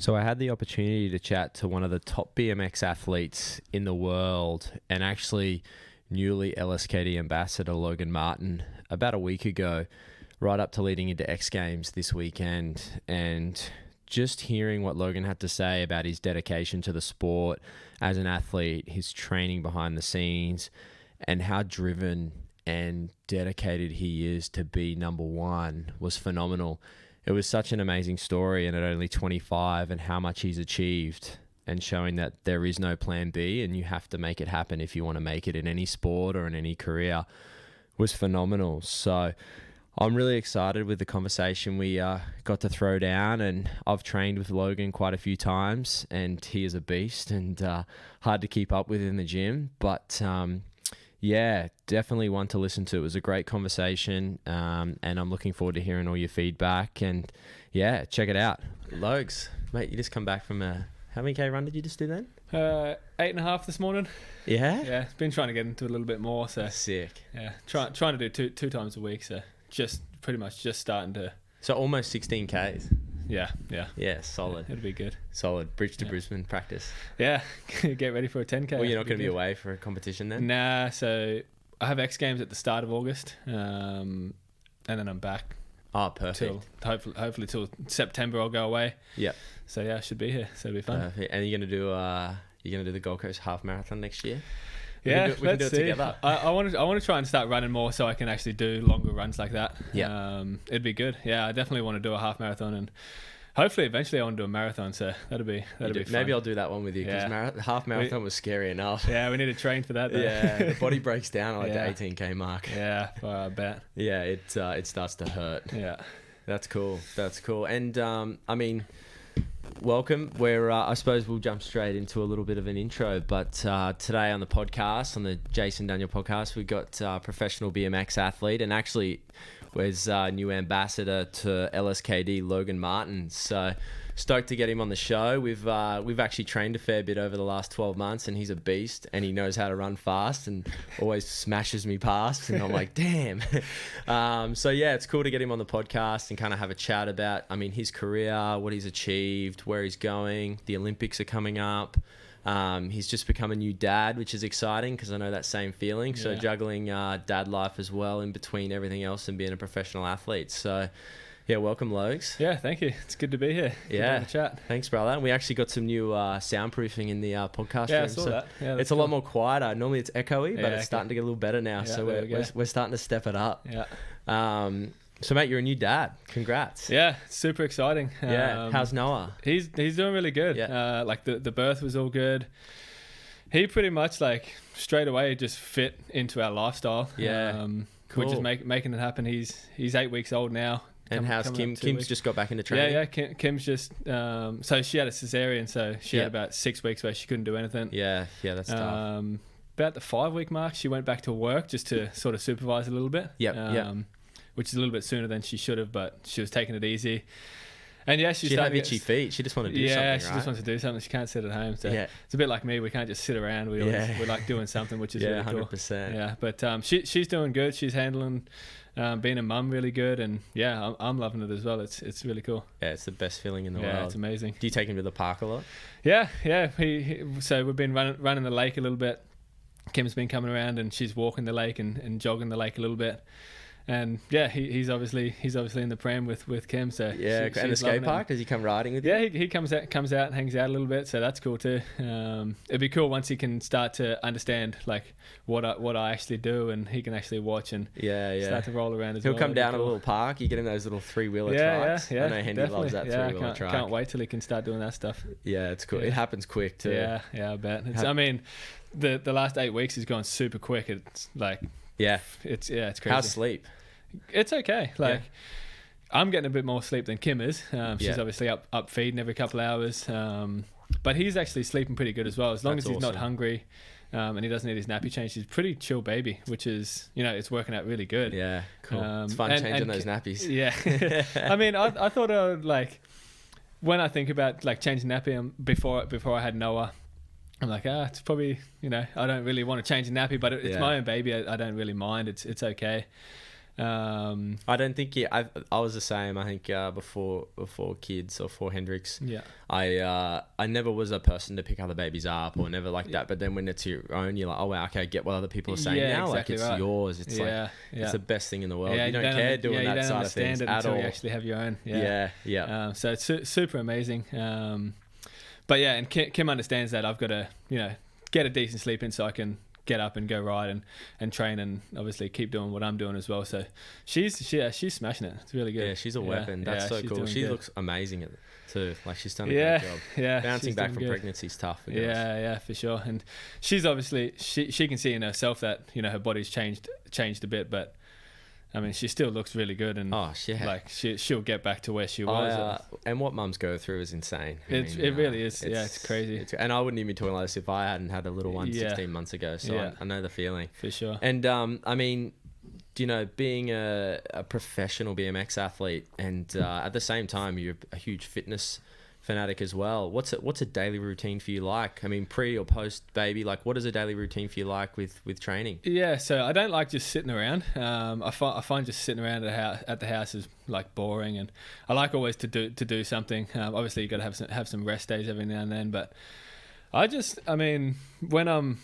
So I had the opportunity to chat to one of the top BMX athletes in the world and actually newly LSKD ambassador Logan Martin about a week ago, right up to leading into X Games this weekend. And just hearing what Logan had to say about his dedication to the sport as an athlete, his training behind the scenes, and how driven and dedicated he is to be number one was phenomenal. It was such an amazing story, and at only 25 and how much he's achieved, and showing that there is no plan B and you have to make it happen if you want to make it in any sport or in any career, was phenomenal. So I'm really excited with the conversation we got to throw down, and I've trained with Logan quite a few times and he is a beast and hard to keep up with in the gym, but yeah, definitely one to listen to. It was a great conversation, and I'm looking forward to hearing all your feedback. And yeah, check it out. Logs, mate, you just come back from how many K run did you just do then? 8.5 this morning. Yeah? Yeah, been trying to get into it a little bit more. So sick. Yeah, trying to do two times a week. So just pretty much just starting to. So almost 16 Ks. Yeah. Yeah, solid. It'll be good. Solid. Bridge to Brisbane practice. Yeah, get ready for a 10K. Well, you're not going to be away for a competition then? Nah, so I have X Games at the start of August, and then I'm back. Oh, perfect. Hopefully till September I'll go away. Yeah. So yeah, I should be here. So it'll be fun. Perfect. And you're going to do the Gold Coast Half Marathon next year? We can do it together. I want to try and start running more so I can actually do longer runs like that. Yeah. It'd be good. Yeah, I definitely want to do a half marathon, and hopefully eventually I want to do a marathon. So that'll be fun. Maybe I'll do that one with you, because half marathon was scary enough. Yeah, we need to train for that though. Yeah, the body breaks down at the 18K mark. Yeah, I bet. Yeah, it starts to hurt. Yeah. That's cool. And I mean, welcome. I suppose we'll jump straight into a little bit of an intro, but today on the podcast, on the Jason Daniel podcast, we've got professional BMX athlete, and actually was new ambassador to LSKD, Logan Martin. So stoked to get him on the show. We've actually trained a fair bit over the last 12 months, and he's a beast, and he knows how to run fast and always smashes me past, and I'm like, damn. So yeah, it's cool to get him on the podcast and kind of have a chat about, his career, what he's achieved, where he's going. The Olympics are coming up. He's just become a new dad, which is exciting because I know that same feeling. So juggling dad life as well in between everything else and being a professional athlete. So yeah, welcome, Logs. Yeah, thank you. It's good to be here. Good to have a chat. Thanks, brother. And we actually got some new soundproofing in the podcast room. I saw that. Yeah, it's a lot more quieter. Normally it's echoey, but it's starting to get a little better now. So we're starting to step it up. Yeah. So mate, you're a new dad. Congrats. Yeah, super exciting. How's Noah? He's doing really good. Yeah. Like the birth was all good. He pretty much straight away just fit into our lifestyle. Yeah. Cool. We're just making it happen. He's 8 weeks old now. And how's Kim? Kim's just got back into training. Yeah. Kim's just so she had a cesarean, so she had about 6 weeks where she couldn't do anything. Yeah, that's tough. About the 5-week mark, she went back to work just to sort of supervise a little bit. Which is a little bit sooner than she should have, but she was taking it easy. And yeah, she had itchy feet. She just wanted to do something, right? She just wants to do something. She can't sit at home. So it's a bit like me. We can't just sit around. We like doing something, which is really cool. 100%. Yeah, but she's doing good. She's handling being a mum really good, and I'm loving it as well. It's really cool. Yeah, it's the best feeling in the world. Yeah, it's amazing. Do you take him to the park a lot? Yeah. So we've been running the lake a little bit. Kim's been coming around and she's walking the lake and jogging the lake a little bit. And he's obviously in the pram with Kim. So and the skate park, does he come riding with you? Yeah, he comes out and hangs out a little bit. So that's cool too. It'd be cool once he can start to understand what I actually do, and he can actually watch and start to roll around as well. He'll come down a little park. You get him those little 3-wheeler trikes. Yeah, I know Henry loves that 3-wheeler trike. Can't wait till he can start doing that stuff. Yeah, it's cool. It happens quick too. Yeah, I bet. The last 8 weeks has gone super quick. It's it's crazy. How's sleep? It's okay. I'm getting a bit more sleep than Kim is. She's obviously up feeding every couple of hours. But he's actually sleeping pretty good as well. As long as he's not hungry and he doesn't need his nappy change, he's a pretty chill baby, which is, it's working out really good. Yeah, cool. It's fun changing those nappies. Yeah. I thought I would, when I think about changing nappy before I had Noah, I'm like, it's probably, I don't really want to change a nappy, but it's my own baby. I don't really mind. It's okay. I don't think I was the same. I think before kids or before Hendrix, I never was a person to pick other babies up or never like that. But then when it's your own, you're like, oh wow, okay, I get what other people are saying now. Exactly, like it's yours. It's it's the best thing in the world. You don't care doing that side of things at all. You actually have your own. Yeah. So it's super amazing. But yeah, and Kim understands that I've got to get a decent sleep in so I can get up and go ride and train and obviously keep doing what I'm doing as well. So she's smashing it. It's really good. Yeah, she's a weapon. That's so cool. She looks amazing at it too. Like she's done a great job. Yeah, bouncing back from pregnancy is tough. Yeah, for sure. And she's obviously she can see in herself that her body's changed a bit, but I mean, she still looks really good, and like she'll get back to where she was. And what mums go through is insane. It really is. It's crazy. And I wouldn't even be talking like this if I hadn't had a little one 16 months ago. So I know the feeling for sure. And I mean, being a professional BMX athlete, and at the same time you're a huge fitness fanatic as well. What's a daily routine for you like? I mean, pre or post baby, like what is a daily routine for you like with training? Yeah, so I don't like just sitting around. I find just sitting around at the house is like boring, and I like always to do something. Obviously you got to have some rest days every now and then, but I mean when I'm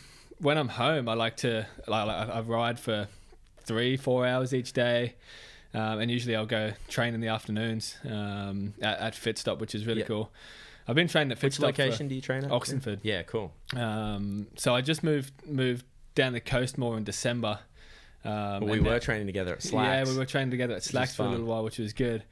home, I like to I ride for 3-4 hours each day. And usually I'll go train in the afternoons at Fit Stop, which is really cool. I've been training at Fit Stop. Which location do you train at? Oxenford. Yeah, cool. So I just moved down the coast more in December. We were training together at Slacks. Yeah, we were training together at Slacks for a little while, which was good.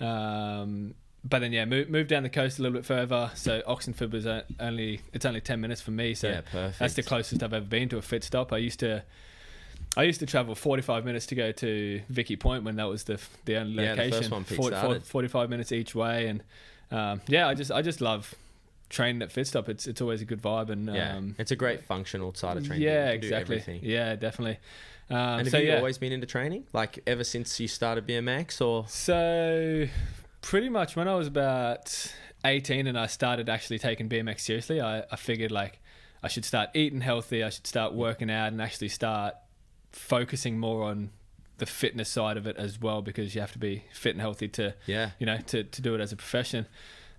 But then moved down the coast a little bit further. So Oxenford was only 10 minutes from me. So that's the closest I've ever been to a Fit Stop. I used to travel 45 minutes to go to Vicky Point when that was the only location. The first one 45 minutes each way, and I just love training at Fit Stop. It's always a good vibe, and it's a great functional side of training. Yeah, exactly. Yeah, definitely. And have you always been into training, like ever since you started BMX, or? So pretty much when I was about 18 and I started actually taking BMX seriously, I figured like I should start eating healthy. I should start working out and actually start focusing more on the fitness side of it as well, because you have to be fit and healthy to do it as a profession,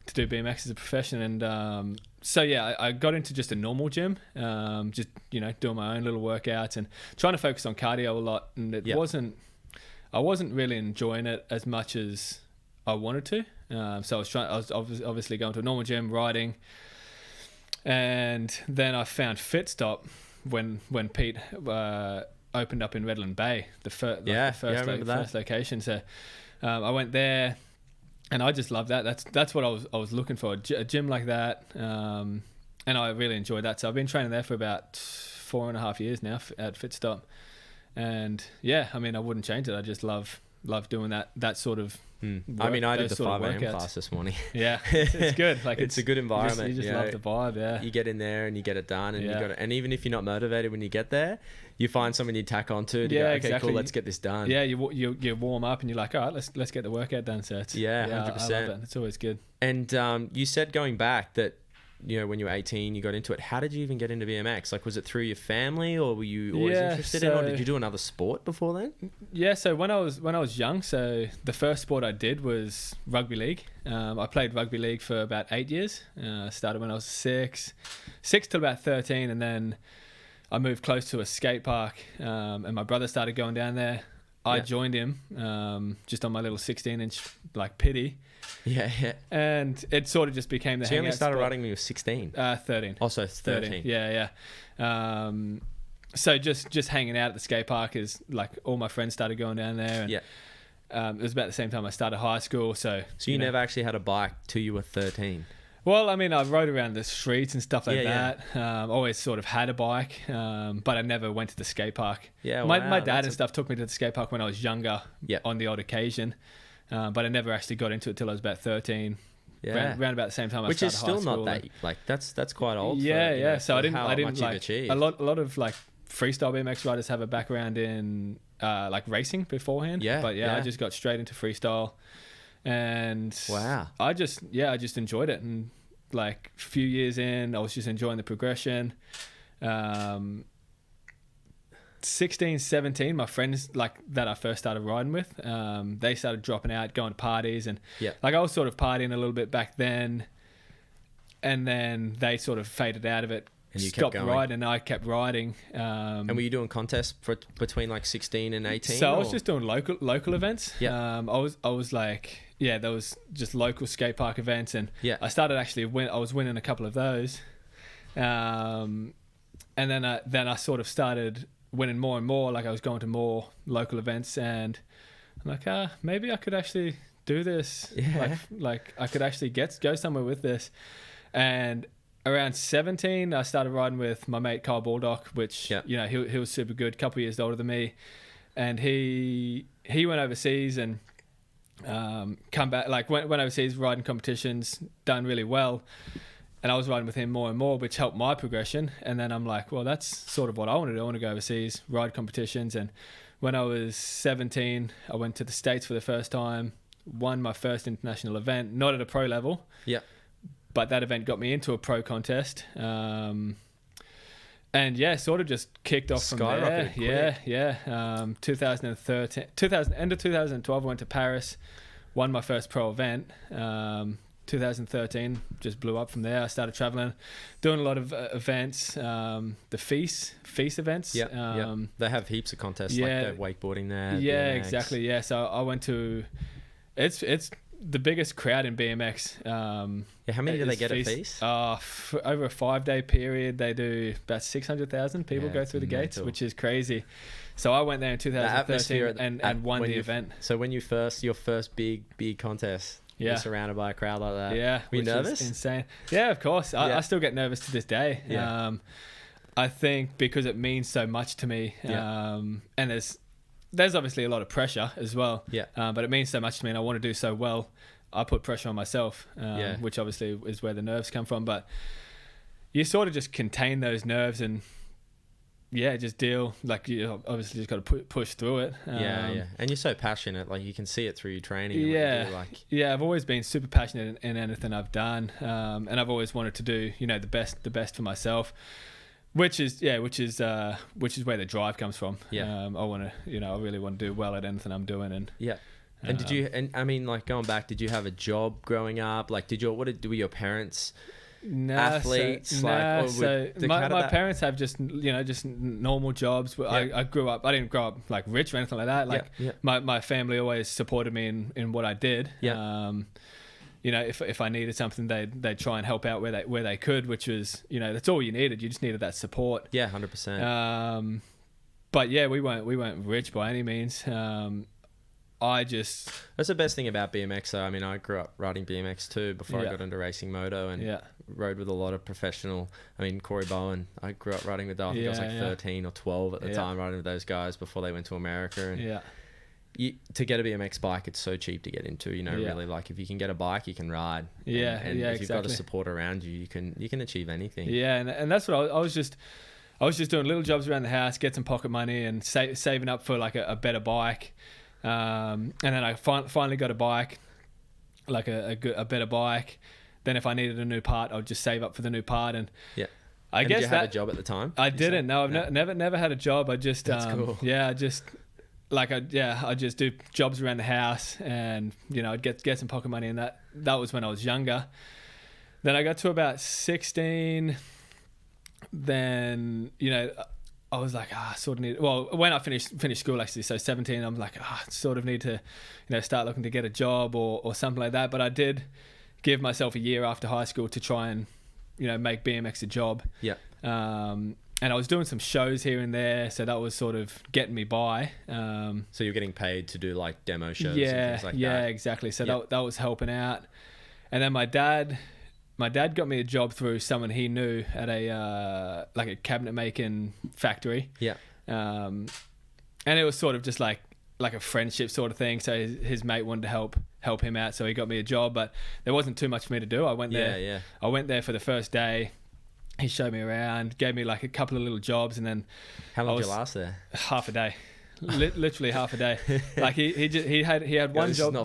to do BMX as a profession. And I got into just a normal gym, just doing my own little workouts and trying to focus on cardio a lot, and I wasn't really enjoying it as much as I wanted to. So I was obviously going to a normal gym, riding, and then I found Fit Stop when Pete opened up in Redland Bay, the first location. So I went there, and I just loved that. That's what I was looking for, a gym like that, and I really enjoyed that. So I've been training there for about 4.5 years now at Fit Stop, and I mean, I wouldn't change it. I just love doing that sort of work, I mean, I did the 5 a.m. class this morning. Yeah, it's good. Like it's a good environment. You just love the vibe. Yeah, you get in there and you get it done, and and even if you're not motivated when you get there, you find someone you tack onto to go, okay, exactly. Cool, let's get this done. Yeah, you warm up and you're like, all right, let's get the workout done. So it's 100%. I love it. It's always good. And you said going back that when you were 18, you got into it. How did you even get into BMX? Like, was it through your family, or were you always interested in, or did you do another sport before then? Yeah, so when I was young, so the first sport I did was rugby league. I played rugby league for about 8 years. Started when I was 6 till about 13, and then I moved close to a skate park, and my brother started going down there. I joined him just on my little 16-inch like pity. Yeah. And it sort of just became the hangout. So you only started riding when you were 16? 13. Also 13. Yeah. So just hanging out at the skate park is like all my friends started going down there. And, it was about the same time I started high school. So you never actually had a bike till you were 13? Well, I mean, I rode around the streets and stuff like that. Always sort of had a bike, but I never went to the skate park. Yeah, my dad and stuff took me to the skate park when I was younger on the odd occasion. But I never actually got into it till I was about 13. Yeah, around about the same time I started high school. Which is still not that like that's quite old. Yeah. So I didn't like achieved. a lot of like freestyle BMX riders have a background in like racing beforehand. But I just got straight into freestyle, and I just enjoyed it. And like a few years in, I was just enjoying the progression. 16, 17, my friends like that I first started riding with, they started dropping out, going to parties, and like I was sort of partying a little bit back then, and then they sort of faded out of it. And you stopped riding, and I kept riding. And were you doing contests between like 16 and 18? So I was just doing local events. I was like, there was just local skate park events, and I started actually I was winning a couple of those, and then I sort of started winning more and more. Like I was going to more local events, and I'm like, maybe I could actually do this. Like I could actually go somewhere with this, and around 17, I started riding with my mate Kyle Baldock, which he was super good, a couple of years older than me, and he went overseas and come back, like went overseas riding competitions, done really well, and I was riding with him more and more, which helped my progression. And then I'm like, well, that's sort of what I want to do. I want to go overseas, ride competitions. And when I was 17, I went to the States for the first time, won my first international event, not at a pro level. But that event got me into a pro contest. And sort of just kicked off from there. 2013, end of 2012, I went to Paris, won my first pro event. 2013 just blew up from there. I started traveling, doing a lot of events, the FEAS events. They have heaps of contests, like they have wakeboarding there. Yeah, BMX. exactly. So I went to, it's the biggest crowd in BMX. How many do they get at FEAS? Over a 5-day period, they do about 600,000 people go through the gates, which is crazy. So I went there in 2013 and won the event. So when your first big contest, you're surrounded by a crowd like that. Were you nervous? Insane. Yeah, of course. I still get nervous to this day. I think because it means so much to me, and there's obviously a lot of pressure as well. But it means so much to me, and I want to do so well. I put pressure on myself, which obviously is where the nerves come from. But you sort of just contain those nerves and just deal. Like you obviously just got to push through it. And you're so passionate. Like you can see it through your training. I've always been super passionate in anything I've done, and I've always wanted to do the best for myself. Which is where the drive comes from. I want to, I really want to do well at anything I'm doing. And and did you? And I mean, like going back, did you have a job growing up? Like, were your parents athletes? My parents have just normal jobs. I grew up. I didn't grow up like rich or anything like that. Like my family always supported me in what I did. If I needed something, they'd try and help out where they could, which was, that's all you needed. You just needed that support. 100%. But we weren't rich by any means. That's the best thing about BMX though. I mean, I grew up riding BMX too before I got into racing moto, and rode with a lot of professional. I mean, Corey Bowen, I grew up riding with. I think I was like 13 or 12 at the time, riding with those guys before they went to America. And to get a BMX bike, it's so cheap to get into. Really, like if you can get a bike, you can ride. And if you've got a support around you, you can achieve anything. And that's what I was just doing little jobs around the house, get some pocket money, and saving up for like a better bike. And then I finally got a bike, like a better bike. Then if I needed a new part, I'd just save up for the new part. And I guess did you have a job at the time? I didn't. No, I've never had a job. I just That's cool. I just do jobs around the house, and I'd get some pocket money, and that was when I was younger. Then I got to about 16. Then I was like, sort of need. Well, when I finished school actually, so 17, I'm like, sort of need to, start looking to get a job or something like that. But I did give myself a year after high school to try and, make BMX a job. And I was doing some shows here and there, so that was sort of getting me by. So you're getting paid to do like demo shows and things like that? Yeah, exactly. So that was helping out. And then my dad got me a job through someone he knew at a cabinet making factory. And it was sort of just like a friendship sort of thing. So his mate wanted to help him out, so he got me a job, but there wasn't too much for me to do. I went there. I went there for the first day. He showed me around, gave me like a couple of little jobs, and then how long did you last there? Half a day. Literally half a day. Like he had one job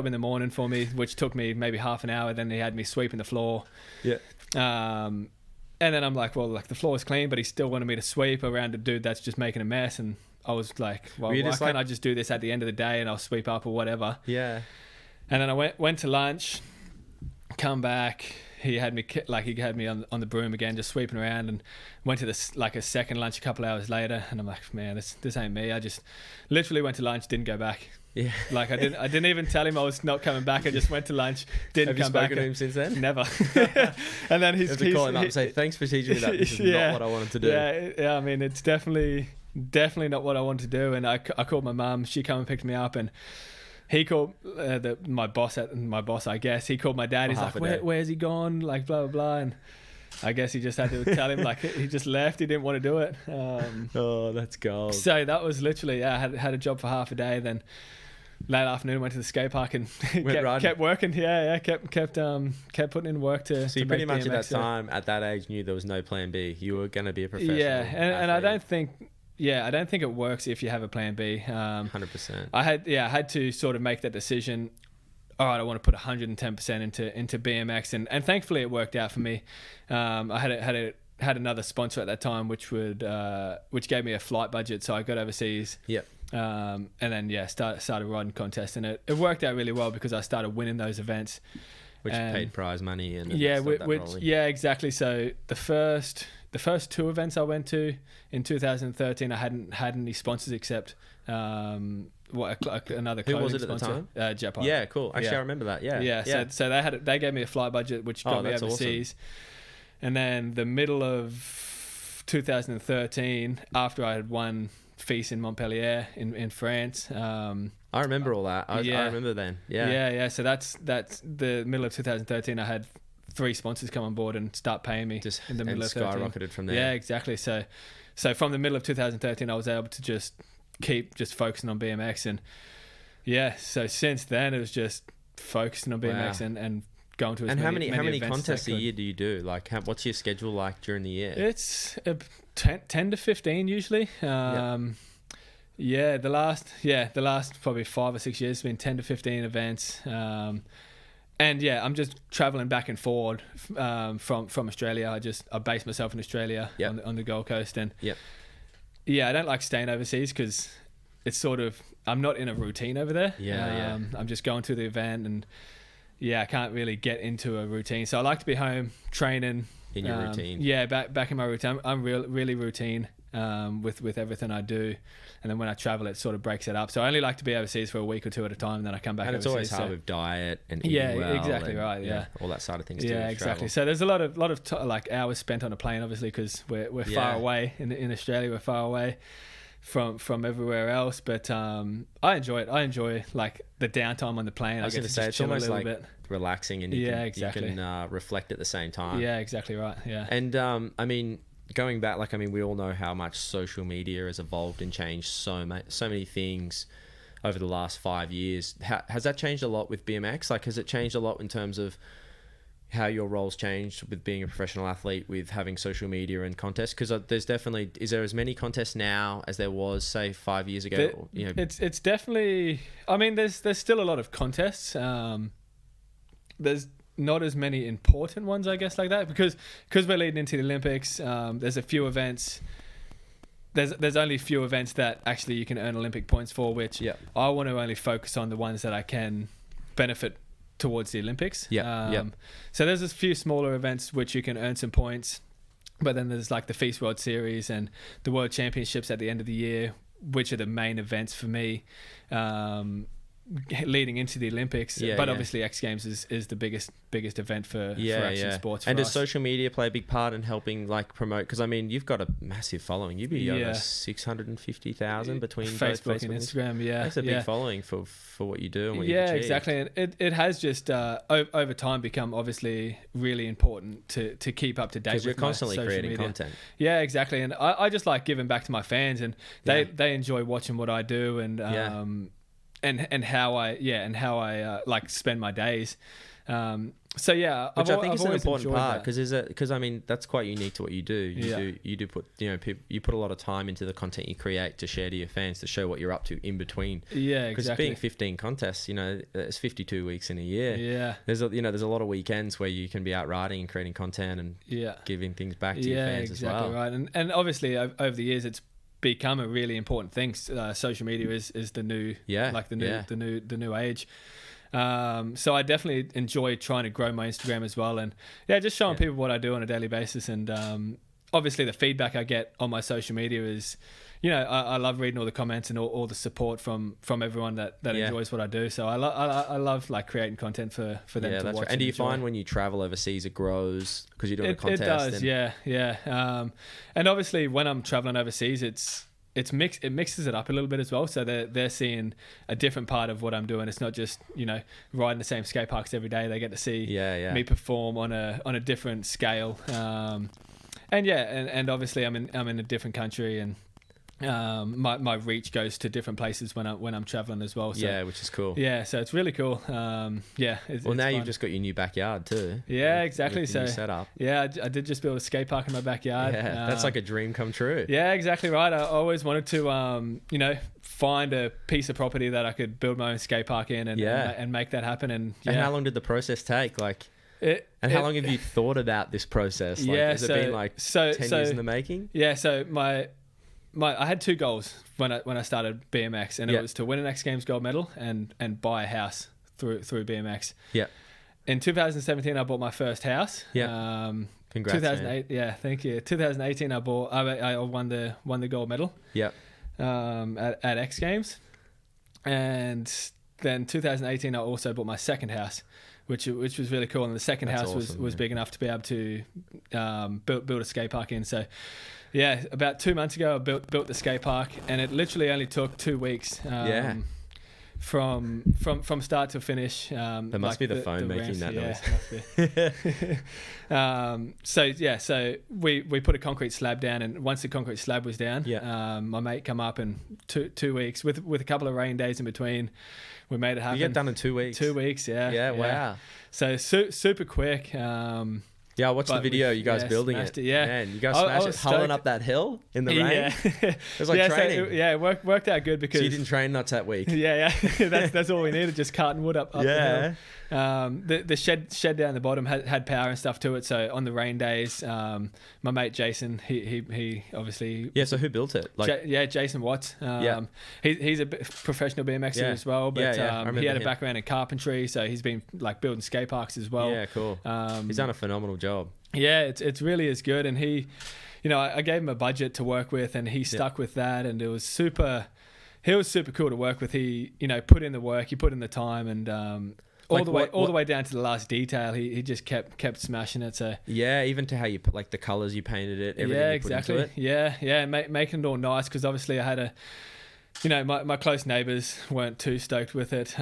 in the morning for me, which took me maybe half an hour. Then he had me sweeping the floor. And And then I'm like, well, like the floor is clean, but he still wanted me to sweep around a dude that's just making a mess. And I was like, well, why can't I just do this at the end of the day and I'll sweep up or whatever? Yeah. And then I went to lunch, come back. He had me on the broom again, just sweeping around, and went to this like a second lunch a couple hours later. And I'm like, man, this ain't me. I just literally went to lunch, didn't go back. Yeah. Like I didn't even tell him I was not coming back. I just went to lunch, didn't come back. Have you spoken to him since then? Never. And then he's call him up and say, thanks for teaching me that. This is not what I wanted to do. Yeah. I mean, it's definitely not what I wanted to do. And I called my mum. She came and picked me up, and he called my boss, I guess. He called my dad. He's like, where's he gone? Like, blah, blah, blah. And I guess he just had to tell him, like, he just left. He didn't want to do it. Oh, that's gold. So that was literally, I had a job for half a day. Then late afternoon, went to the skate park and kept working. Kept putting in work to. So you pretty much BMX, at that age, knew there was no plan B. You were going to be a professional. Yeah, and I don't think it works if you have a plan B. 100%. I had to sort of make that decision. All right, I want to put 110% into BMX, and thankfully it worked out for me. I had another sponsor at that time, which gave me a flight budget, so I got overseas. Yep. And then started riding contests, and it worked out really well because I started winning those events, which paid prize money and exactly. So the first 2 events I went to in 2013, I hadn't had any sponsors except another clothing sponsor. Who was it at the time? Jetpack. Yeah, cool. Actually, I remember that. Yeah. So they gave me a flight budget, which got me overseas. Awesome. And then the middle of 2013, after I had won FIS in Montpellier in France. I remember all that. I remember then. Yeah. So that's the middle of 2013. I had 3 sponsors come on board and start paying me in the middle of 13. Skyrocketed from there. Yeah, exactly. So from the middle of 2013, I was able to just keep focusing on BMX, and so since then it was just focusing on BMX and going to as many how many contests a year do you do? Like, what's your schedule like during the year? It's 10 to 15 usually. The last probably 5 or 6 years has been 10 to 15 events. And I'm just traveling back and forward from Australia. I base myself in Australia on the Gold Coast, and I don't like staying overseas because it's sort of, I'm not in a routine over there. I'm just going to the event, and I can't really get into a routine. So I like to be home training in your routine. Back in my routine. I'm really routine with everything I do. And then when I travel, it sort of breaks it up. So I only like to be overseas for a week or 2 at a time, and then I come back overseas. And it's always hard with diet and eating well. Exactly right. Yeah, all that side of things too. Yeah, exactly. So there's a lot of like hours spent on a plane, obviously, because we're far away in Australia. We're far away from everywhere else. But I enjoy it. I enjoy like the downtime on the plane. I was going to say, it's almost like relaxing, and you can reflect at the same time. Yeah, exactly right. Yeah. And I mean, going back, we all know how much social media has evolved and changed so many things over the last 5 years. Has that changed a lot with BMX? Like, has it changed a lot in terms of how your roles changed with being a professional athlete, with having social media and contests? Because is there as many contests now as there was, say, 5 years ago? It's definitely, I mean, there's still a lot of contests. There's not as many important ones, I guess, like that, because we're leading into the Olympics. There's a few events. There's only a few events that actually you can earn Olympic points for, which I want to only focus on the ones that I can benefit towards the Olympics. So there's a few smaller events which you can earn some points, but then there's like the FIS World Series and the World Championships at the end of the year, which are the main events for me. Leading into the Olympics, but obviously X Games is the biggest event for action sports. And does social media play a big part in helping promote? Because I mean, you've got a massive following. You'd be over 650,000 between Facebook and Instagram. That's a big following for what you do and what you achieve. Exactly. And it has just over time become obviously really important to keep up to date. Because you're constantly creating media content. Yeah, exactly. And I just like giving back to my fans, and they enjoy watching what I do, and how I like spend my days. So yeah, which I think is an important part, that. because I mean that's quite unique to what you do. You do put, you know, you put a lot of time into the content you create to share to your fans, to show what you're up to in between. Yeah, because exactly. being 15 contests, you know, there's 52 weeks in a year. Yeah, there's a lot of weekends where you can be out riding and creating content and giving things back to your fans as well. Right. And obviously over the years it's become a really important thing. Social media is the new the new age. So I definitely enjoy trying to grow my Instagram as well, and just showing people what I do on a daily basis. And obviously the feedback I get on my social media is, you know, I love reading all the comments and all the support from everyone that enjoys what I do. So I love like creating content for them to watch. Right. And do you find when you travel overseas it grows because you're doing a contest? It does, and obviously when I'm traveling overseas, it mixes it up a little bit as well. So they're seeing a different part of what I'm doing. It's not just, you know, riding the same skate parks every day. They get to see me perform on a different scale. And obviously I'm in a different country, and my reach goes to different places when I'm traveling as well. So, which is cool. Yeah, so it's really cool. It's now fun. You've just got your new backyard too. Yeah, exactly. With the new setup. Yeah, I did just build a skate park in my backyard. Yeah, that's like a dream come true. Yeah, exactly right. I always wanted to, you know, find a piece of property that I could build my own skate park in and make that happen. And how long did the process take? How long have you thought about this process? Has it been like 10 years in the making? Yeah, so I had two goals when I started BMX, and it was to win an X Games gold medal and buy a house through BMX. Yeah. In 2017, I bought my first house. Yeah. Congrats. 2008. Man. Yeah, thank you. 2018, I won the gold medal. Yeah. At X Games, and then 2018, I also bought my second house, which was really cool. And the second house was big enough to be able to build a skate park in. So. Yeah, about 2 months ago, I built the skate park, and it literally only took 2 weeks. From start to finish. That must be the phone making that noise. So we put a concrete slab down, and once the concrete slab was down, my mate come up, and 2 weeks with a couple of rain days in between, we made it happen. You get done in 2 weeks. 2 weeks, yeah. Yeah, wow. So super quick. Yeah, I watched the video. You guys building it. Yeah, man, you guys smashed it, hulling up that hill in the rain. Yeah, it was like training. So it worked out good because so you didn't train nuts that week. Yeah. That's all we needed, just carting wood up the hill. The shed down the bottom had power and stuff to it. So on the rain days, my mate Jason, he obviously So who built it? Jason Watts. He's a professional BMXer as well, but he had a background in carpentry, so he's been like building skate parks as well. Yeah, cool. He's done a phenomenal job. Yeah, it's really is good, and he, you know, I gave him a budget to work with, and he stuck with that, and it was super. He was super cool to work with. He, you know, put in the work, he put in the time, and all the way down to the last detail. He just kept smashing it. So even to how you put like the colors you painted it. Everything you put into it. Yeah, making it all nice, because obviously I had a. You know, my close neighbours weren't too stoked with it.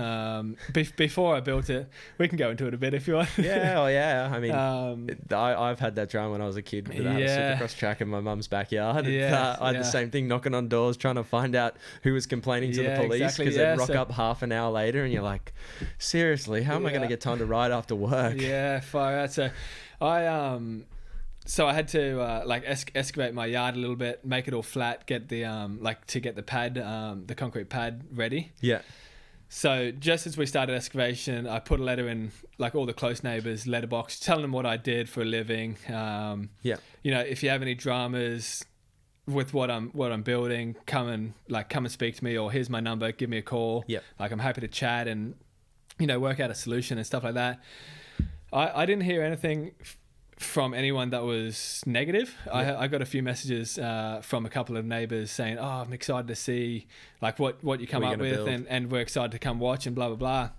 Before I built it, we can go into it a bit if you want. I mean, I've had that drama when I was a kid. I had a supercross track in my mum's backyard. I had the same thing, knocking on doors, trying to find out who was complaining to the police, because they'd rock up half an hour later, and you're like, seriously, how am I going to get time to ride after work? Yeah, far out. So I had to excavate my yard a little bit, make it all flat, get the to get the pad, the concrete pad ready. Yeah. So just as we started excavation, I put a letter in like all the close neighbours' letterbox, telling them what I did for a living. You know, if you have any dramas with what I'm building, come and speak to me, or here's my number, give me a call. Yeah. Like, I'm happy to chat and, you know, work out a solution and stuff like that. I didn't hear anything from anyone that was negative. I got a few messages from a couple of neighbours saying, "Oh, I'm excited to see like what you come up with, and we're excited to come watch and blah blah blah."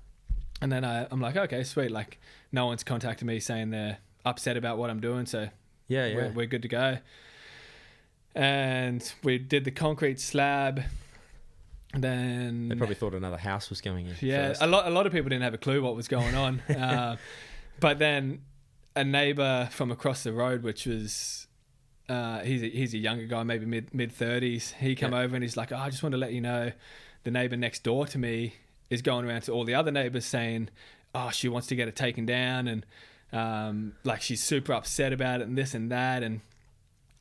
And then I'm like, okay, sweet. Like, no one's contacted me saying they're upset about what I'm doing, so we're good to go. And we did the concrete slab. Then they probably thought another house was going in. Yeah, first. a lot of people didn't have a clue what was going on. But then a neighbor from across the road, which was he's a younger guy, maybe mid 30s. He come over and he's like, "Oh, I just want to let you know, the neighbor next door to me is going around to all the other neighbors saying oh, she wants to get it taken down, and like she's super upset about it and this and that. And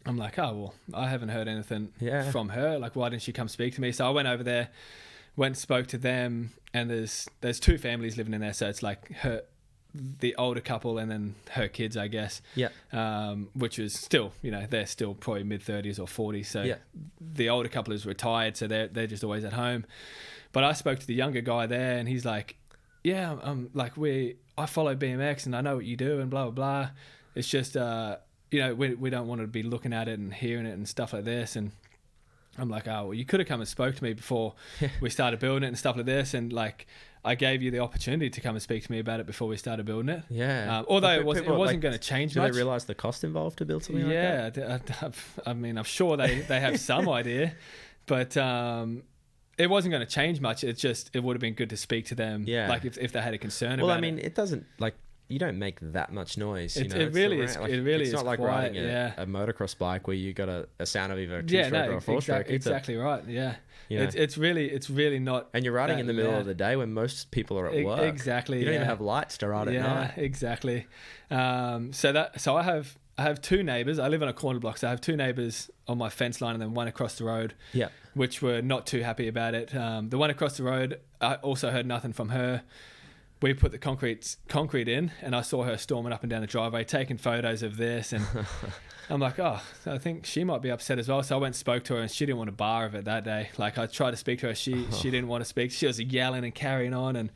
I'm like, oh, well, I haven't heard anything from her. Like, why didn't she come speak to me? So I went over there, went and spoke to them, and there's 2 families living in there. So it's like the older couple and then her kids, I guess. Yeah. Which is still, they're still probably mid-30s or 40s. So the older couple is retired, so they're just always at home. But I spoke to the younger guy there, and he's like, yeah, I follow BMX and I know what you do and blah, blah, blah. It's just, we don't want to be looking at it and hearing it and stuff like this. And I'm like, oh, well, you could have come and spoke to me before we started building it and stuff like this. And like, I gave you the opportunity to come and speak to me about it before we started building it. Yeah. Although it wasn't going to change much. Do they realise the cost involved to build something like that? Yeah. I mean, I'm sure they have some idea, but it wasn't going to change much. It would have been good to speak to them. Yeah. Like if they had a concern about it. Well, I mean, it doesn't, like, you don't make that much noise. It really is. Like, it really is. It's not like quiet, riding a motocross bike where you got a sound of either a 2-stroke or a 4-stroke. Exactly right. Yeah. It's really not. And you're riding in the middle of the day when most people are at work. Exactly. You don't even have lights to ride at night. Yeah, exactly. So I have 2 neighbours. I live on a corner block, so I have 2 neighbours on my fence line and then one across the road. Yeah. Which were not too happy about it. The one across the road, I also heard nothing from her. We put the concrete in, and I saw her storming up and down the driveway, taking photos of this, and I'm like, oh, I think she might be upset as well. So I went and spoke to her, and she didn't want a bar of it that day. Like, I tried to speak to her, she didn't want to speak. She was yelling and carrying on, and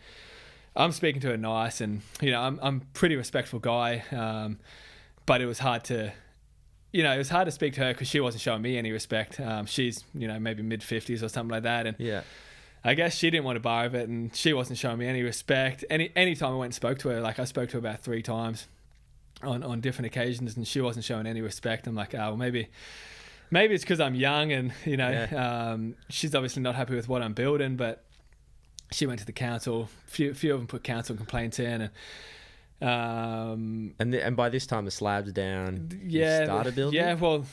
I'm speaking to her nice, and I'm a pretty respectful guy, but it was hard to. It was hard to speak to her because she wasn't showing me any respect. She's, maybe mid-50s or something like that. And yeah, I guess she didn't want a bar of it, and she wasn't showing me any respect. Any time I went and spoke to her, like I spoke to her about 3 times on different occasions, and she wasn't showing any respect. I'm like, oh, well, maybe it's because I'm young, and she's obviously not happy with what I'm building. But she went to the council. Few of them put council complaints in, and. And by this time the slab's down. Yeah, you started building. Yeah, well,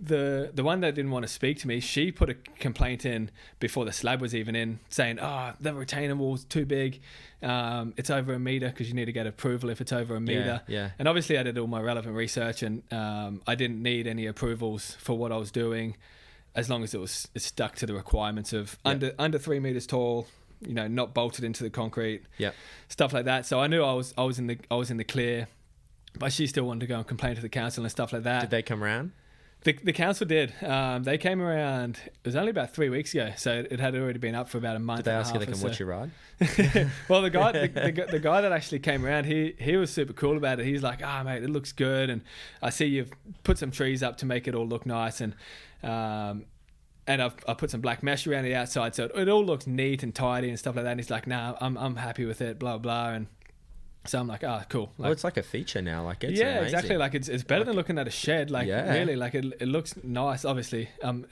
the one that didn't want to speak to me, she put a complaint in before the slab was even in, saying, "Oh, the retaining wall's too big. It's over 1 meter because you need to get approval if it's over 1 meter." Yeah. And obviously, I did all my relevant research, and I didn't need any approvals for what I was doing, as long as it stuck to the requirements of under 3 meters tall. Not bolted into the concrete, stuff like that. So I knew I was in the clear, but she still wanted to go and complain to the council and stuff like that. Did they come around? The council did. They came around. It was only about 3 weeks ago, so it had already been up for about a month. Did they ask you they can watch you ride? Well, the guy that actually came around, he was super cool about it. He's like, mate, it looks good, and I see you've put some trees up to make it all look nice, and I've put some black mesh around the outside, so it all looks neat and tidy and stuff like that. And he's like, "Nah, I'm happy with it." Blah blah. And so I'm like, "Oh, cool." Well, it's like a feature now. Like, it's amazing. Exactly. Like, it's better than looking at a shed. Like, really, like it looks nice. Obviously, I'm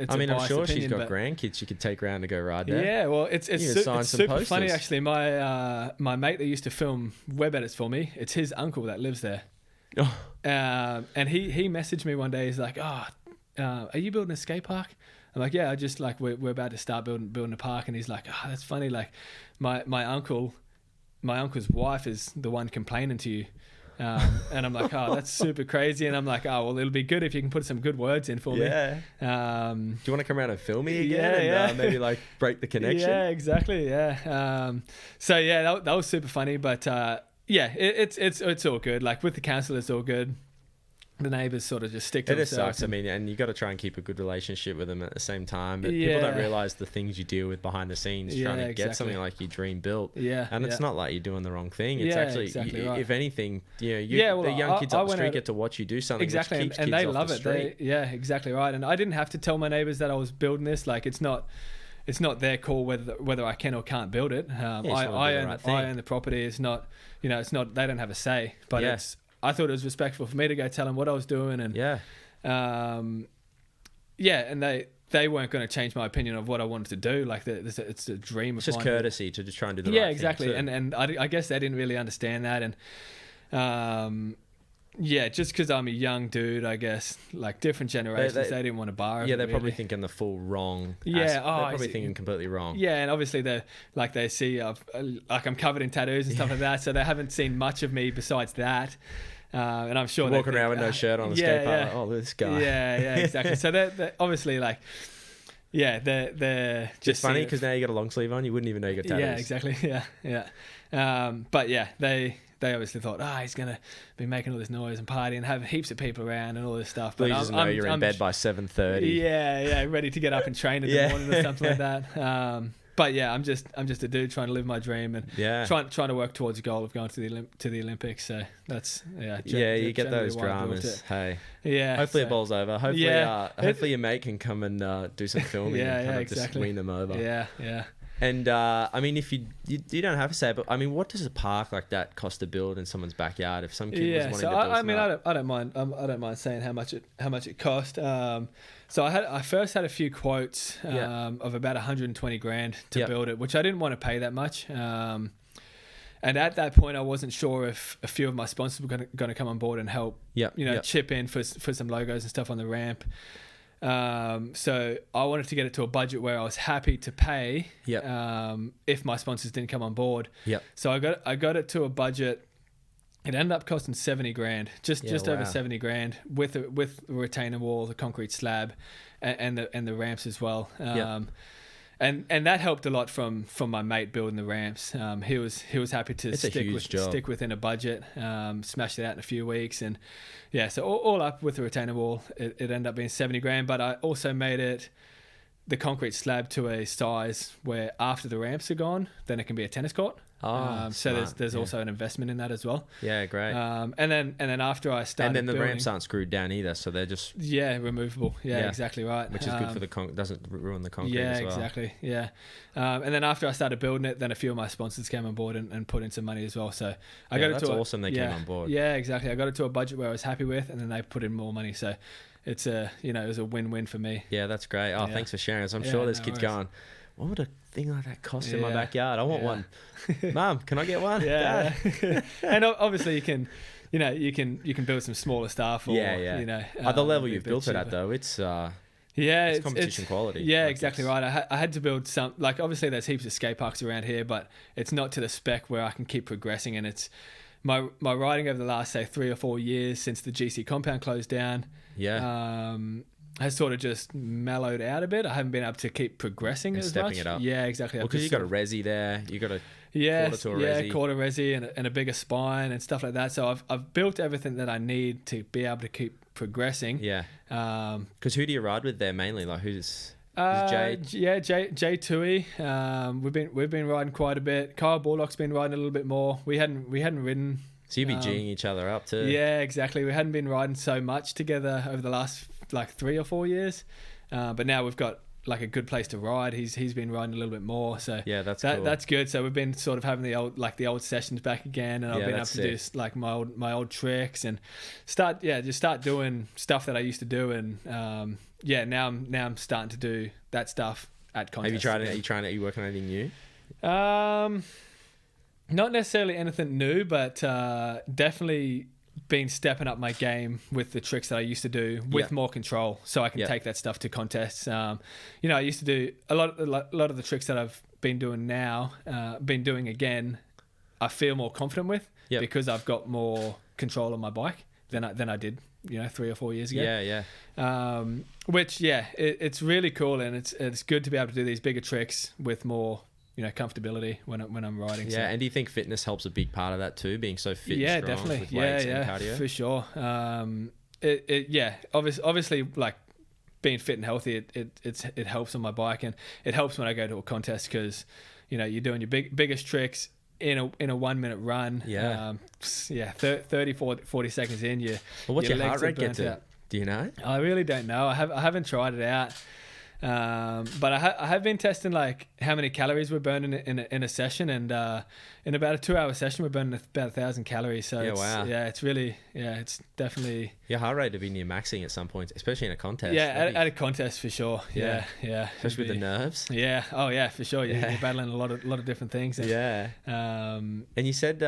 sure she's got grandkids you could take around to go ride there. Yeah, well, it's super funny actually. My mate that used to film web edits for me, it's his uncle that lives there. And he messaged me one day. He's like, "Oh, are you building a skate park?" I'm like, yeah, I just like we're about to start building a park, and he's like, oh, that's funny. Like, my uncle's wife is the one complaining to you, and I'm like, oh, that's super crazy. And I'm like, oh, well, it'll be good if you can put some good words in for me. Do you want to come around and film me again? And maybe like break the connection. Yeah, exactly. Yeah. So yeah, that was super funny, but it's all good. Like with the council, it's all good. The neighbours sort of just stick to themselves. It sucks. And you got to try and keep a good relationship with them at the same time. But people don't realise the things you deal with behind the scenes trying to get something like your dream built. And it's not like you're doing the wrong thing. It's actually, right. If anything, the young kids up the street get to watch you do something. Exactly, which keeps and kids they off love the it. street. Exactly right. And I didn't have to tell my neighbours that I was building this. Like, it's not their call whether I can or can't build it. I own the property. It's not. It's not. They don't have a say. But it's. I thought it was respectful for me to go tell them what I was doing, and and they weren't going to change my opinion of what I wanted to do. Like, it's a dream. It's just courtesy to just try and do the right thing. Yeah, exactly. And I guess they didn't really understand that, and Yeah, just because I'm a young dude, I guess, like different generations, they didn't want to bar. Yeah, they're probably thinking the full wrong. Yeah, they're probably thinking completely wrong. Yeah, and obviously they see like I'm covered in tattoos and stuff like that, so they haven't seen much of me besides that. And I'm sure walking around with no shirt on the skate park. Like, oh, this guy. Yeah, exactly. So they're obviously like, yeah, they're just. It's funny because now you got a long sleeve on, you wouldn't even know you got tattoos. Yeah, exactly. Yeah. But yeah, they obviously thought, he's going to be making all this noise and party and have heaps of people around and all this stuff. But you just know you're in bed by 7:30. Yeah, ready to get up and train in the morning or something like that. But yeah, I'm just a dude trying to live my dream and trying to work towards a goal of going to the Olympics. So that's you get those dramas. Hey, yeah. Hopefully it bowls over. Hopefully your mate can come and do some filming and kind of just win them over. Yeah. And I mean, if you don't have to say it, but I mean, what does a park like that cost to build in someone's backyard? If some kid was wanting to build I don't mind. I don't mind saying how much it cost. So I first had a few quotes of about 120 grand to build it, which I didn't want to pay that much. And at that point, I wasn't sure if a few of my sponsors were going to come on board and help. Chip in for some logos and stuff on the ramp. So I wanted to get it to a budget where I was happy to pay if my sponsors didn't come on board. So I got it to a budget. It ended up costing 70 grand, just over 70 grand with a retainer wall, the concrete slab, and the ramps as well. And that helped a lot from my mate building the ramps. He was happy to stick within a budget, smashed it out in a few weeks, and so all up with the retainer wall, it ended up being 70 grand. But I also made the concrete slab to a size where after the ramps are gone, then it can be a tennis court. So there's also an investment in that as well. Yeah, great. And then after I started, and then the ramps aren't screwed down either, so they're just removable. Yeah, exactly right. Which is good for the doesn't ruin the concrete. Yeah, as well. Exactly. Yeah. And then after I started building it, then a few of my sponsors came on board and put in some money as well. So I got it to awesome. They came on board. Yeah, exactly. I got it to a budget where I was happy with, and then they put in more money. So it's it was a win-win for me. Yeah, that's great. Oh, thanks for sharing. So I'm sure there's kids going, what would a thing like that cost in my backyard? I want one. Mom, can I get one? Yeah. And obviously you can build some smaller stuff. Or, at the level you've built it at though, it's competition quality. Yeah, like exactly right. I had to build some, like obviously there's heaps of skate parks around here, but it's not to the spec where I can keep progressing. And it's my riding over the last, say, 3 or 4 years since the GC compound closed down. Has sort of just mellowed out a bit. I haven't been able to keep progressing and as stepping much. It up. Yeah, exactly. Well, because you got a resi there, you got a quarter resi and a bigger spine and stuff like that. So I've built everything that I need to be able to keep progressing. Yeah. Because who do you ride with there mainly? Like who's Jay? Jay Tui. We've been riding quite a bit. Kyle Borlock's been riding a little bit more. We hadn't ridden. So you'd be G'ing each other up too. Yeah, exactly. We hadn't been riding so much together over the last 3 or 4 years, but now we've got like a good place to ride. He's been riding a little bit more, so yeah, that's good. So we've been sort of having the old sessions back again, and I've been able to do like my old tricks and start doing stuff that I used to do, and now I'm starting to do that stuff at contests. Are you working on anything new? Not necessarily anything new, but definitely been stepping up my game with the tricks that I used to do with more control, so I can take that stuff to contests. I used to do a lot of the tricks that I've been doing now, been doing again. I feel more confident with because I've got more control on my bike than I did, 3 or 4 years ago. Which it's really cool, and it's good to be able to do these bigger tricks with more comfortability when I'm riding. Yeah, so. And do you think fitness helps a big part of that too? Being so fit, and strong definitely. With weights and cardio? For sure. Obviously, like being fit and healthy, it helps on my bike, and it helps when I go to a contest because you're doing your biggest tricks in a 1 minute run. 30, 40 seconds in, what's your heart rate get to? Do you know? I really don't know. I haven't tried it out. But I have been testing like how many calories we're burning in a session, and in about a 2-hour session we're burning about 1,000 calories. So it's definitely your heart rate to be near maxing at some point, especially in a contest. At a contest for sure. Yeah. Especially with the nerves. Yeah. Oh yeah, for sure. You're battling a lot of different things. And you said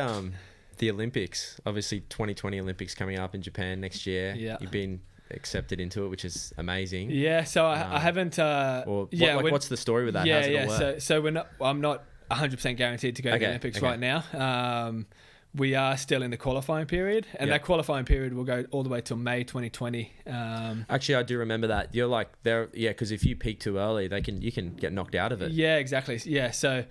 the Olympics, obviously 2020 Olympics coming up in Japan next year. Yeah. You've been accepted into it, which is amazing. Yeah, so I haven't. What's the story with that? Yeah, How's it all work? So I'm not 100% guaranteed to go to the Olympics right now. We are still in the qualifying period, and that qualifying period will go all the way till May 2020. Actually, I do remember that. You're like there, because if you peak too early, you can get knocked out of it. Yeah, exactly. Yeah, so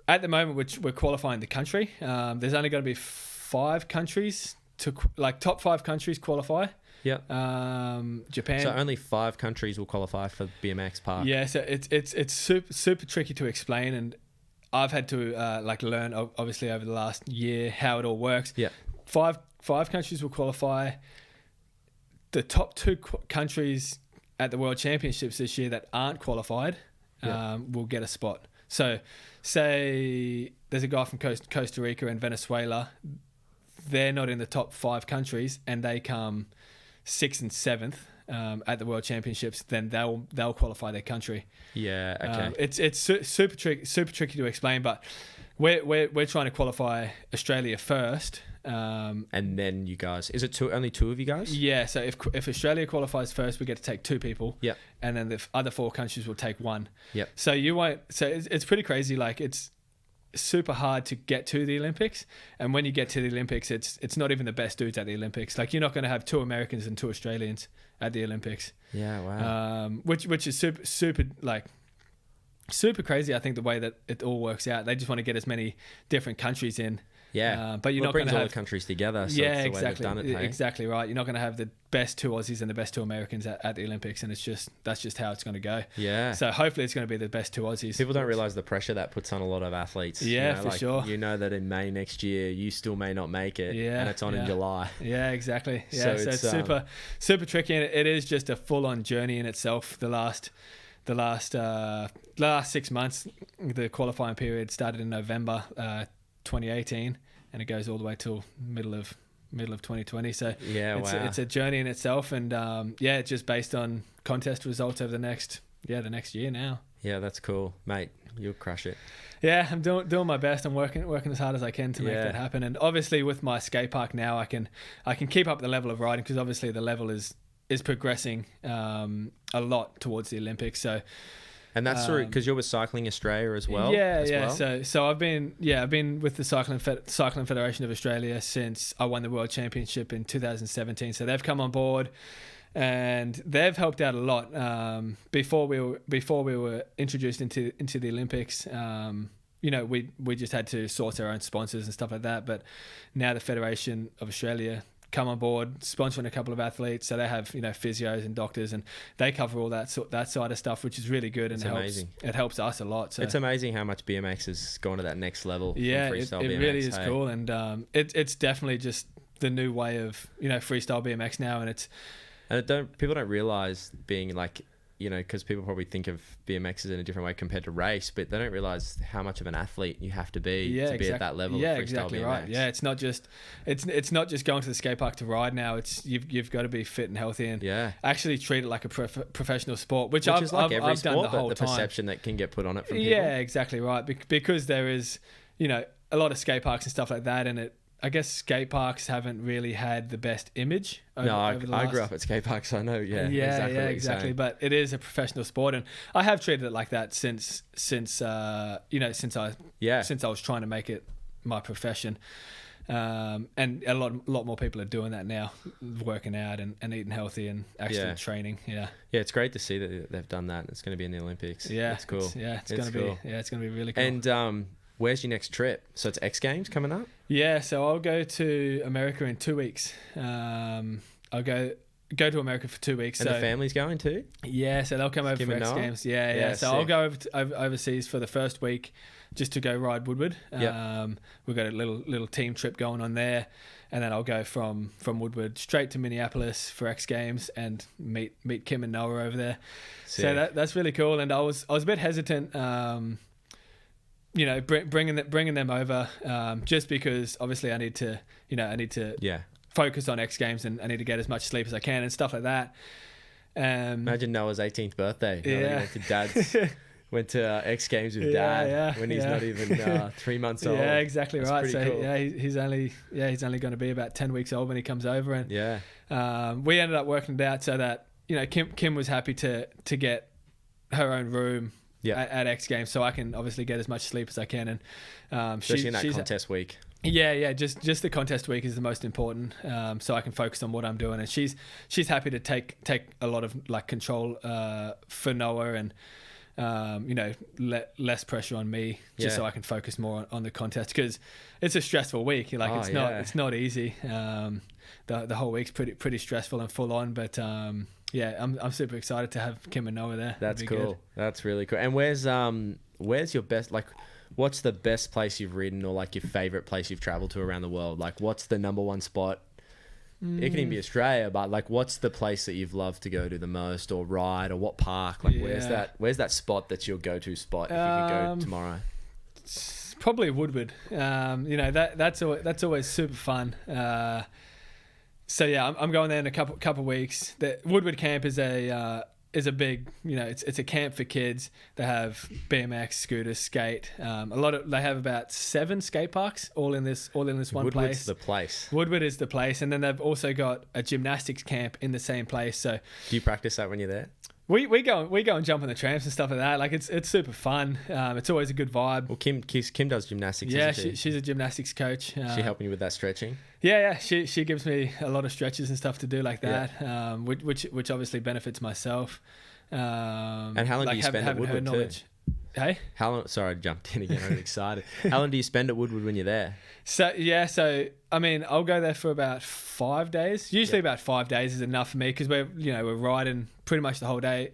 at the moment we're qualifying the country. There's only going to be 5 countries top 5 countries qualify. Yeah. Japan. So only 5 countries will qualify for BMX park. Yeah. So it's super tricky to explain, and I've had to learn obviously over the last year how it all works. Yeah. 5 countries will qualify. The top 2 countries at the World Championships this year that aren't qualified will get a spot. So, say there's a guy from Costa Rica and Venezuela. They're not in the top 5 countries, and they come 6th and 7th at the World Championships. Then they'll qualify their country. Yeah, okay. It's super tricky to explain, but we're trying to qualify Australia first. And then you guys, is it only 2 of you guys? Yeah. So if Australia qualifies first, we get to take 2 people. Yeah. And then the other 4 countries will take 1. Yeah. So you won't. So it's pretty crazy. Like it's super hard to get to the Olympics, and when you get to the Olympics, it's not even the best dudes at the Olympics. Like you're not going to have 2 Americans and 2 Australians at the Olympics. Yeah, wow. Which is super crazy. I think the way that it all works out, they just want to get as many different countries in. Yeah, but you're not going to have all the countries together. So yeah, it's the way they've done it, hey? Exactly right. You're not going to have the best 2 Aussies and the best 2 Americans at the Olympics, and that's just how it's going to go. Yeah. So hopefully it's going to be the best 2 Aussies. People don't realize the pressure that puts on a lot of athletes. Yeah, for sure. You know that in May next year you still may not make it. Yeah, and it's on in July. Yeah, exactly. Yeah, so it's super tricky, and it is just a full-on journey in itself. The last 6 months, the qualifying period started in November 2018. And it goes all the way till middle of 2020. So it's a journey in itself, and it's just based on contest results over the next year now. Yeah, that's cool, mate. You'll crush it. Yeah, I'm doing my best. I'm working as hard as I can to make that happen. And obviously with my skate park now, I can keep up the level of riding, because obviously the level is progressing a lot towards the Olympics. So. And that's through because you're with Cycling Australia as well. Yeah. So I've been with the Cycling Federation of Australia since I won the World Championship in 2017. So they've come on board, and they've helped out a lot. Before we were introduced into the Olympics, we just had to source our own sponsors and stuff like that. But now the Federation of Australia come on board, sponsoring a couple of athletes, so they have physios and doctors, and they cover all that side of stuff, which is really good, and amazing. It helps us a lot. So it's amazing how much BMX has gone to that next level. Yeah, from freestyle it BMX, really is cool, and it's definitely just the new way of freestyle BMX now, and people don't realize being like. Because people probably think of BMX as in a different way compared to race, but they don't realize how much of an athlete you have to be be at that level of freestyle exactly BMX. Right. Yeah, it's not just going to the skate park to ride now. It's you've got to be fit and healthy, and actually treat it like a professional sport, which I've done the whole time. Perception that can get put on it from people. Yeah, exactly right. Because there is a lot of skate parks and stuff like that, and I guess skate parks haven't really had the best image. I grew up at skate parks. I know. Exactly. But it is a professional sport, and I have treated it like that since I was trying to make it my profession. And a lot more people are doing that now, working out and eating healthy and actually training. Yeah, it's great to see that they've done that. It's going to be in the Olympics. Yeah, it's cool. It's going to be really cool. And where's your next trip? So it's X Games coming up? Yeah, so I'll go to America in 2 weeks. I'll go to America for 2 we've And the family's going too? Yeah, so they'll come over for X Games. Yeah. So I'll go overseas for the first week just to go ride Woodward. We've got a little team trip going on there. And then I'll go from Woodward straight to Minneapolis for X Games and meet Kim and Noah over there. Sick. So that's really cool. And I was a bit hesitant bringing them over, just because obviously I need to focus on X Games, and I need to get as much sleep as I can and stuff like that. Imagine Noah's 18th birthday. Yeah. To dad's Went to X Games with Dad when he's not even 3 months old. Yeah, exactly. That's right. So cool. he's only going to be about 10 weeks old when he comes over, and we ended up working it out so that Kim was happy to get her own room at X Games, so I can obviously get as much sleep as I can, and especially in that contest week. Yeah. Just the contest week is the most important, so I can focus on what I'm doing, and she's happy to take a lot of like control for Noah, and less pressure on me, just so I can focus more on the contest, because it's a stressful week. It's not easy. The whole week's pretty stressful and full on, but I'm super excited to have Kim and Noah there. That's cool. Good. That's really cool. And where's your best, like, what's the best place you've ridden, or like your favorite place you've traveled to around the world? Like, what's the number one spot? It can even be Australia, but like, what's the place that you've loved to go to the most, or ride, or what park? Like, where's that spot that's your go-to spot if you could go tomorrow? Probably Woodward. That's always super fun. So yeah, I'm going there in a couple weeks. The Woodward camp is a big, it's a camp for kids. They have BMX, scooters, skate. They have about 7 skate parks all in this one place. Woodward's the place. Woodward is the place, and then they've also got a gymnastics camp in the same place. So do you practice that when you're there? We go and jump on the tramps and stuff like that. Like it's super fun. It's always a good vibe. Well, Kim does gymnastics. Yeah, she's a gymnastics coach. She helping you with that stretching? Yeah. She gives me a lot of stretches and stuff to do like that. Yeah. Which obviously benefits myself. And how long do you spend at Woodward too? Hey? How long? Sorry, I jumped in again. I'm excited. How long do you spend at Woodward when you're there? So I mean, I'll go there for about 5 days. Usually about 5 days is enough for me, because we're riding pretty much the whole day.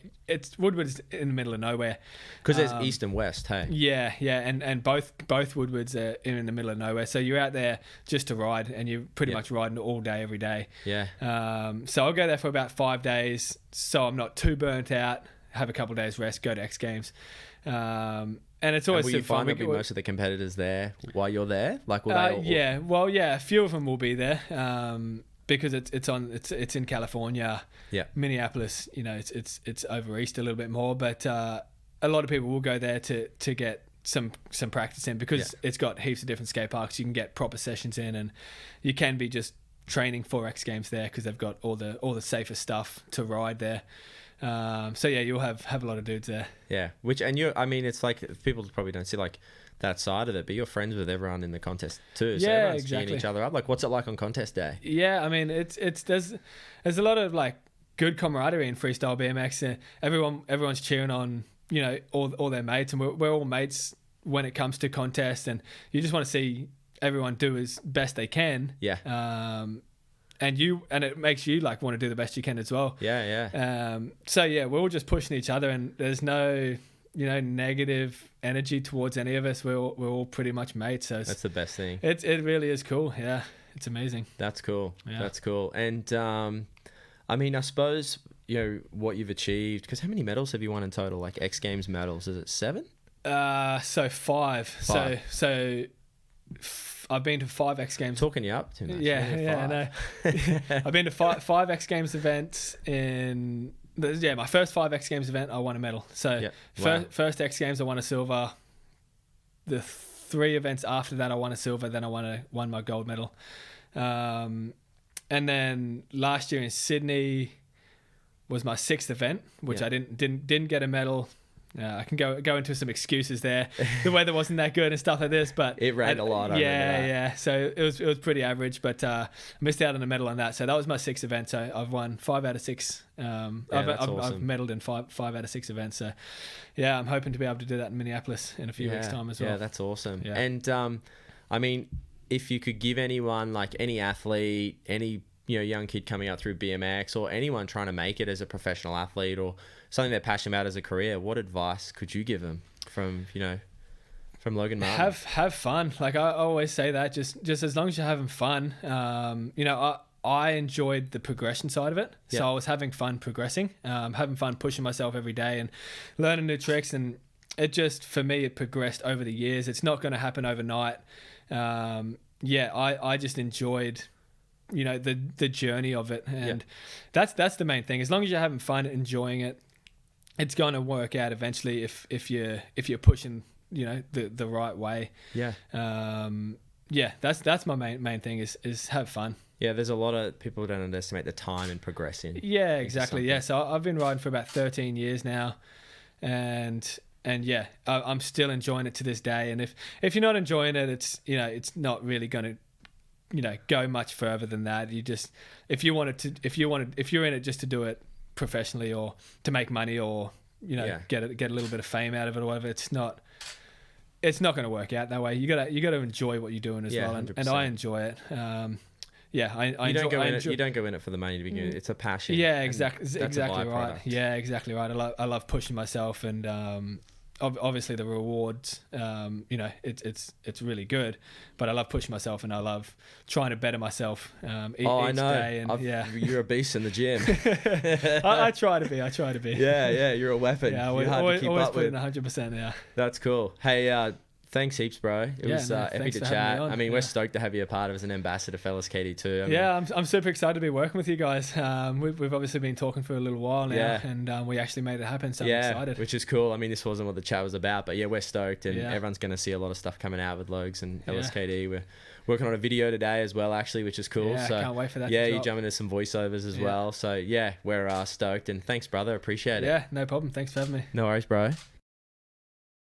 Woodward's in the middle of nowhere. Because there's east and west, hey? Yeah, and both Woodwards are in the middle of nowhere. So you're out there just to ride, and you're pretty much riding all day, every day. Yeah. So I'll go there for about 5 days, so I'm not too burnt out, have a couple of days rest, go to X Games. And it's always super fun. Will you find most of the competitors there while you're there? Like, will they all... a few of them will be there, because it's in California. Yeah. Minneapolis, it's over east a little bit more, but a lot of people will go there to get some practice in, because it's got heaps of different skate parks. You can get proper sessions in, and you can be just training for X Games there, because they've got all the safer stuff to ride there. So yeah, you'll have a lot of dudes there. Yeah, it's like, people probably don't see like that side of it, but you're friends with everyone in the contest too. So everyone's cheering each other up. Like, what's it like on contest day? Yeah, I mean, there's a lot of like good camaraderie in freestyle BMX. Everyone's cheering on all their mates, and we're all mates when it comes to contest, and you just want to see everyone do as best they can. Yeah. And it makes you like want to do the best you can as well. Yeah. So yeah, we're all just pushing each other, and there's no negative energy towards any of us. We're all pretty much mates. So that's the best thing. It really is cool. Yeah, it's amazing. That's cool. Yeah. That's cool. And I mean, I suppose what you've achieved, because how many medals have you won in total? Like X Games medals, is it 7? So 5. So I've been to 5 X Games. Talking you up too much. Yeah, I know. I've been to 5 X Games events my first 5 X Games event, I won a medal. So first X Games, I won a silver. The 3 events after that, I won a silver. Then I won my gold medal. And then last year in Sydney was my 6th event, which I didn't get a medal. I can go into some excuses there. The weather wasn't that good and stuff like this, but it rained a lot. Yeah. So it was pretty average, but I missed out on a medal on that. So that was my 6th event. So I've won 5 out of 6. I've medaled in 5 out of 6 events. So yeah, I'm hoping to be able to do that in Minneapolis in a few weeks' time as well. Yeah, that's awesome. Yeah. And I mean, if you could give anyone, like any athlete, any young kid coming up through BMX, or anyone trying to make it as a professional athlete, or something they're passionate about as a career, what advice could you give them from Logan Martin? Have fun. Like I always say that, just as long as you're having fun. I enjoyed the progression side of it. So I was having fun progressing, having fun pushing myself every day and learning new tricks. And it just, for me, it progressed over the years. It's not going to happen overnight. I just enjoyed the journey of it, and that's the main thing. As long as you're having fun, enjoying it, it's going to work out eventually if you're pushing, you know, the right way. Yeah. Yeah, that's my main thing is have fun. Yeah, there's a lot of people who don't underestimate the time in progressing. Yeah, exactly. Yeah, so I've been riding for about 13 years now, and yeah, I'm still enjoying it to this day. And if you're not enjoying it, it's, you know, it's not really going to, you know, go much further than that. You just, if you're in it just to do it professionally or to make money or, you know, get a little bit of fame out of it or whatever, it's not going to work out that way. You gotta enjoy what you're doing as well, and I enjoy it. I you don't go in it for the money to begin with. It's a passion. Yeah, exactly right. Yeah, exactly right. I love pushing myself, and obviously the rewards, you know, it's really good, but I love pushing myself, and I love trying to better myself each day. And you're a beast in the gym. I try to be. Yeah, you're a weapon. Yeah, always put in 100%. Yeah, that's cool. Hey, thanks heaps, bro. It was epic to chat. I mean, we're stoked to have you a part of as an ambassador for LSKD too. I mean, I'm super excited to be working with you guys. We've obviously been talking for a little while now, and we actually made it happen. So I'm excited. Which is cool. I mean, this wasn't what the chat was about, but we're stoked, and everyone's going to see a lot of stuff coming out with Logs and LSKD. We're working on a video today as well, actually, which is cool. Yeah, so can't wait for that. Yeah, you're jumping into some voiceovers as well. So we're stoked, and thanks, brother. Appreciate it. Yeah, no problem. Thanks for having me. No worries, bro.